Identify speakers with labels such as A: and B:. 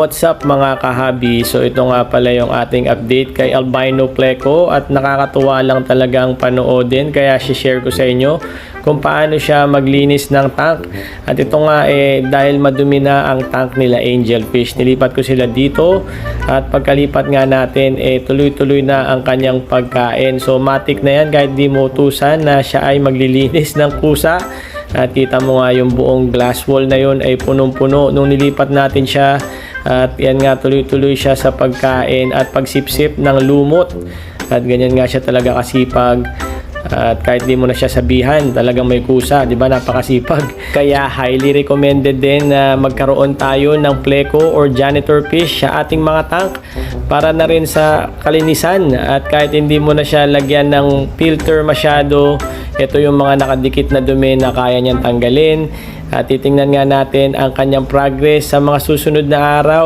A: What's up mga kahabi? So ito nga pala yung ating update kay Albino Pleco at nakakatuwa lang talagang panoodin kaya share ko sa inyo kung paano siya maglinis ng tank. At ito nga dahil madumi na ang tank nila Angelfish, nilipat ko sila dito at pagkalipat nga natin tuloy-tuloy na ang kanyang pagkain. So matik na yan kahit di mo utusan na siya ay maglilinis ng kusa. At kita mo nga yung buong glass wall na yun ay punong-puno nung nilipat natin siya. At yan nga tuloy-tuloy siya sa pagkain at pagsipsip ng lumot. At ganyan nga siya talaga kasipag. At kahit di mo na siya sabihan, talagang may kusa, di ba? Napakasipag. Kaya highly recommended din na magkaroon tayo ng Pleco or janitor fish sa ating mga tank para na rin sa kalinisan. At kahit hindi mo na siya lagyan ng filter masyado, ito yung mga nakadikit na dumi na kaya niyang tanggalin. At titingnan nga natin ang kanyang progress sa mga susunod na araw.